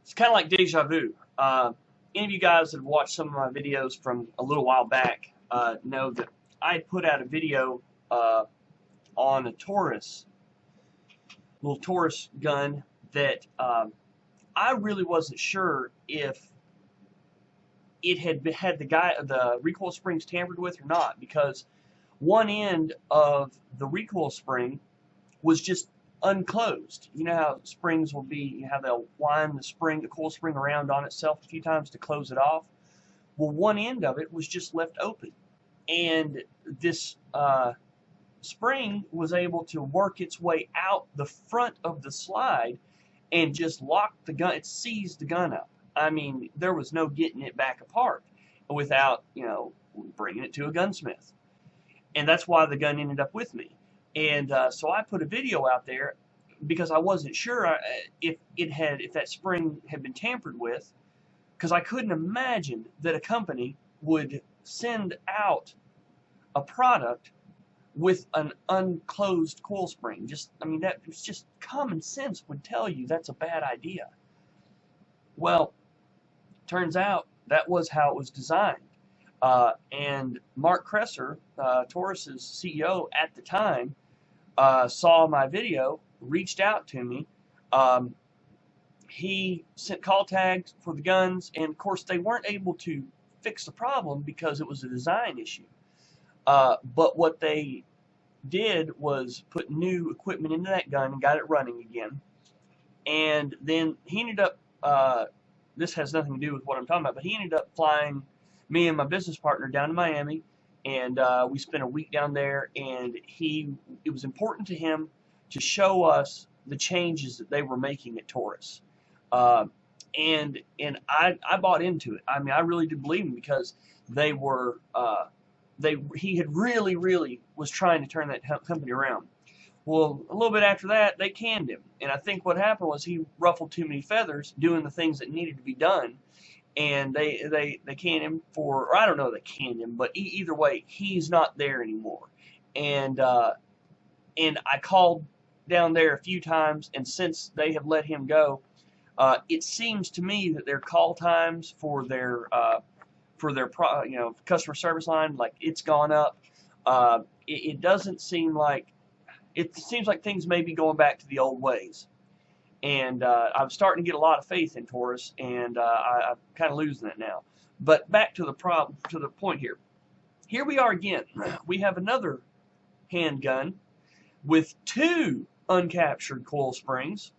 It's kind of like deja vu. Any of you guys that have watched some of my videos from a little while back know that I put out a video on a little Taurus gun that I really wasn't sure if it had the recoil springs tampered with or not, because one end of the recoil spring was just unclosed. You know how springs will be, you have they'll wind the coil spring around on itself a few times to close it off. Well, one end of it was just left open, and this spring was able to work its way out the front of the slide and just lock the gun. It seized the gun up. I mean, there was no getting it back apart without, bringing it to a gunsmith. And that's why the gun ended up with me. And so I put a video out there because I wasn't sure if that spring had been tampered with, because I couldn't imagine that a company would send out a product with an unclosed coil spring. That was just common sense would tell you that's a bad idea. Well, turns out that was how it was designed. And Mark Kresser, Taurus's CEO at the time, saw my video, reached out to me. He sent call tags for the guns, and of course they weren't able to fix the problem because it was a design issue. But what they did was put new equipment into that gun and got it running again. And then he ended up, this has nothing to do with what I'm talking about, but he ended up flying me and my business partner down to Miami, and we spent a week down there, and it was important to him to show us the changes that they were making at Taurus. And I bought into it. I mean, I really did believe him, because they were, he had really was trying to turn that company around. Well, a little bit after that, they canned him, and I think what happened was he ruffled too many feathers doing the things that needed to be done, and they canned him or I don't know, they canned him, but either way, he's not there anymore. And I called down there a few times, and since they have let him go, it seems to me that their call times for their customer service line, like, it's gone up. It doesn't seem like, it seems like things may be going back to the old ways. And I'm starting to get a lot of faith in Taurus, and I'm kind of losing it now. But back to the point here. Here we are again. We have another handgun with two uncaptured coil springs.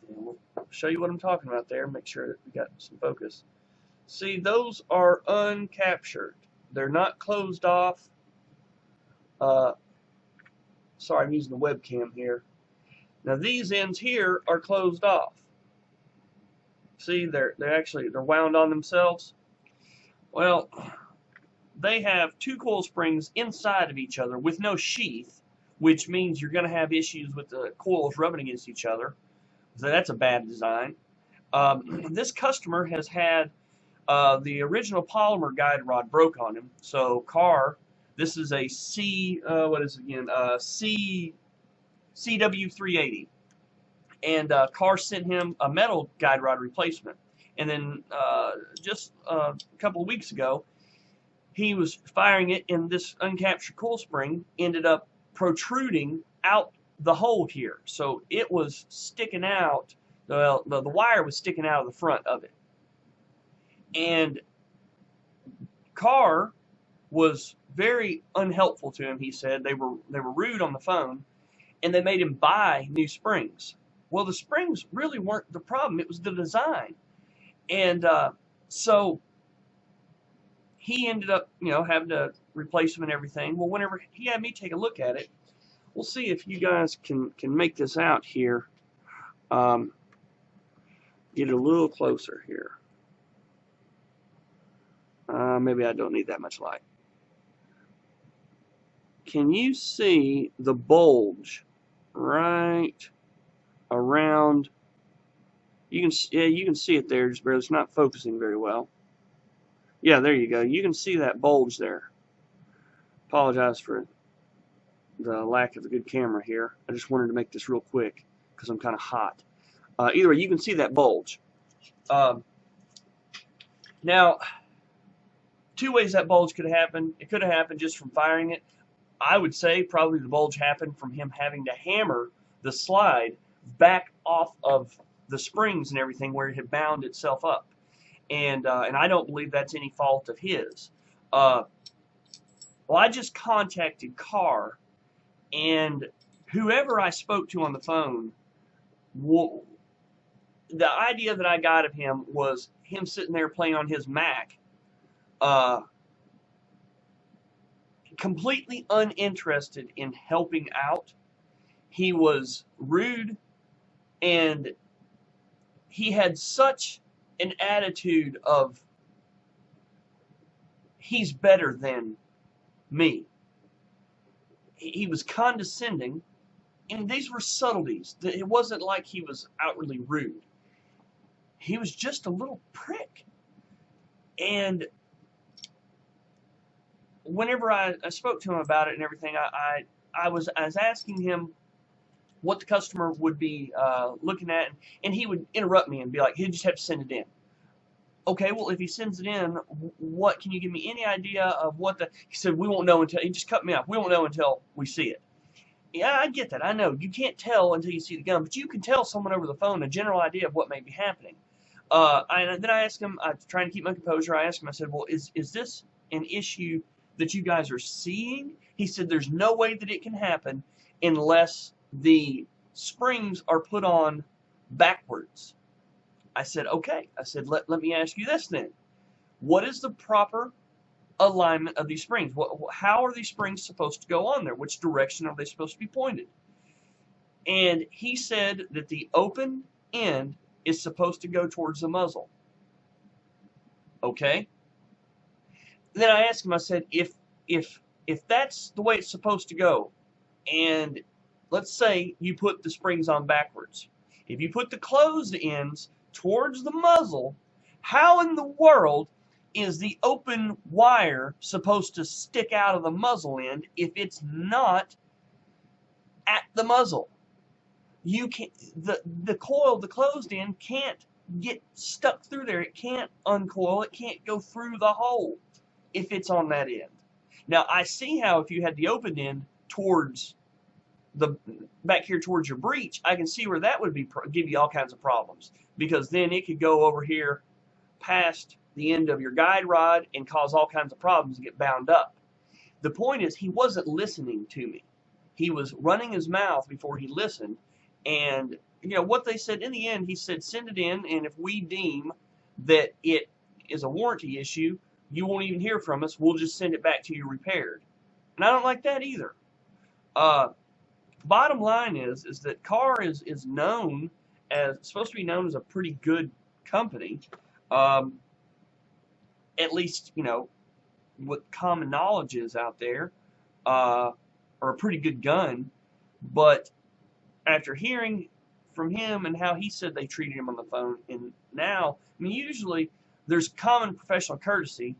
And we'll show you what I'm talking about there. Make sure that we got some focus. See, those are uncaptured. They're not closed off. Sorry, I'm using the webcam here. Now these ends here are closed off. See, they're wound on themselves. Well, they have two coil springs inside of each other with no sheath, which means you're going to have issues with the coils rubbing against each other. So that's a bad design. This customer has had the original polymer guide rod broke on him. So Kahr, this is a CW380, and Kahr sent him a metal guide rod replacement. And then just a couple of weeks ago, he was firing it, and this uncaptured coil spring ended up protruding out the hole here. So it was sticking out, the wire was sticking out of the front of it. And Kahr was very unhelpful to him, he said. They were rude on the phone, and they made him buy new springs. Well, the springs really weren't the problem. It was the design. And so he ended up, having to replace them and everything. Well, whenever he had me take a look at it, we'll see if you guys can make this out here. Get it a little closer here. Maybe I don't need that much light. Can you see the bulge right around? You can see it there, just barely. It's not focusing very well. Yeah, there you go. You can see that bulge there. Apologize for the lack of a good camera here. I just wanted to make this real quick because I'm kind of hot. Either way, you can see that bulge. Now, two ways that bulge could have happened. It could have happened just from firing it. I would say probably the bulge happened from him having to hammer the slide back off of the springs and everything where it had bound itself up. And I don't believe that's any fault of his. Well, I just contacted Kahr, and whoever I spoke to on the phone, the idea that I got of him was him sitting there playing on his Mac, completely uninterested in helping out. He was rude, and he had such an attitude of he's better than me. He was condescending, and these were subtleties. It wasn't like he was outwardly rude. He was just a little prick. And whenever I spoke to him about it and everything, I was asking him what the customer would be looking at, and he would interrupt me and be like, he'd just have to send it in. Okay, well, if he sends it in, what can you give me any idea of what the... He said, we won't know until... He just cut me off. We won't know until we see it. Yeah, I get that. I know. You can't tell until you see the gun, but you can tell someone over the phone a general idea of what may be happening. Then I asked him, trying to keep my composure, I asked him, I said, well, is this an issue that you guys are seeing? He said, there's no way that it can happen unless the springs are put on backwards. I said, okay. I said, let me ask you this then. What is the proper alignment of these springs? How are these springs supposed to go on there? Which direction are they supposed to be pointed? And he said that the open end is supposed to go towards the muzzle. Okay? Then I asked him, I said, if that's the way it's supposed to go, and let's say you put the springs on backwards, if you put the closed ends towards the muzzle, how in the world is the open wire supposed to stick out of the muzzle end if it's not at the muzzle? You can't, the coil, the closed end can't get stuck through there. It can't uncoil. It can't go through the hole if it's on that end. Now, I see how if you had the open end towards the back here towards your breech, I can see where that would be give you all kinds of problems, because then it could go over here past the end of your guide rod and cause all kinds of problems and get bound up. The point is, he wasn't listening to me. He was running his mouth before he listened, and you know what they said in the end, he said, send it in, and if we deem that it is a warranty issue, you won't even hear from us. We'll just send it back to you repaired. And I don't like that either. Bottom line is that Kahr is known as, supposed to be known as a pretty good company. At least, you know, what common knowledge is out there, or a pretty good gun. But after hearing from him and how he said they treated him on the phone, and now, I mean, usually there's common professional courtesy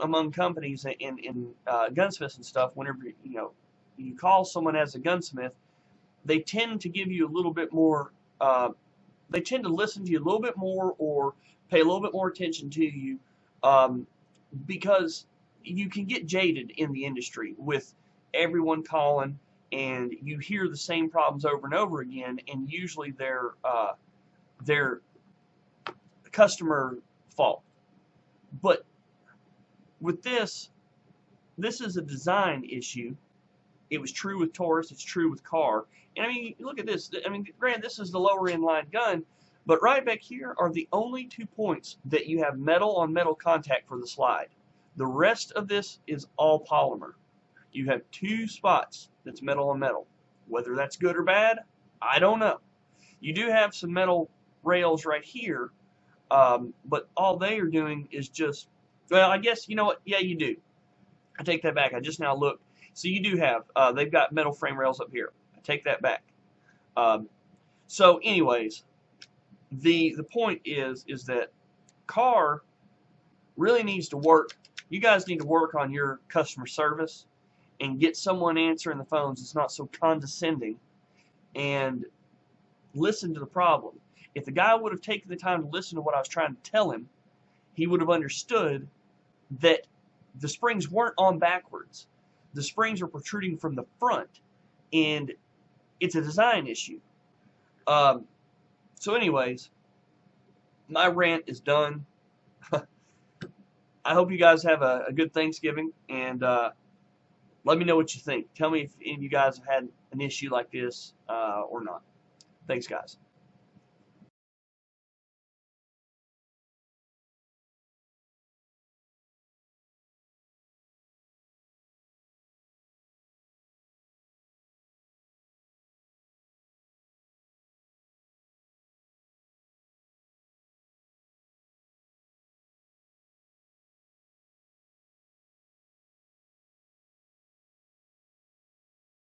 among companies and gunsmiths and stuff. Whenever you call someone as a gunsmith, they tend to give you a little bit more. They tend to listen to you a little bit more, or pay a little bit more attention to you, because you can get jaded in the industry with everyone calling, and you hear the same problems over and over again, and usually they're customer fault. But with this is a design issue. It was true with Taurus. It's true with Kahr. And I mean, look at this. I mean, granted, this is the lower end line gun, but right back here are the only 2 points that you have metal on metal contact for the slide. The rest of this is all polymer. You have 2 spots that's metal on metal. Whether that's good or bad, I don't know. You do have some metal rails right here, but all they are doing is just, well, I guess, you know what? Yeah, you do. I take that back. I just now looked. So you do have, they've got metal frame rails up here. I take that back. So anyways, the point is that Kahr really needs to work. You guys need to work on your customer service and get someone answering the phones that's not so condescending, and listen to the problem. If the guy would have taken the time to listen to what I was trying to tell him, he would have understood that the springs weren't on backwards. The springs are protruding from the front, and it's a design issue. So anyways, my rant is done. I hope you guys have a good Thanksgiving, and let me know what you think. Tell me if any of you guys have had an issue like this or not. Thanks, guys.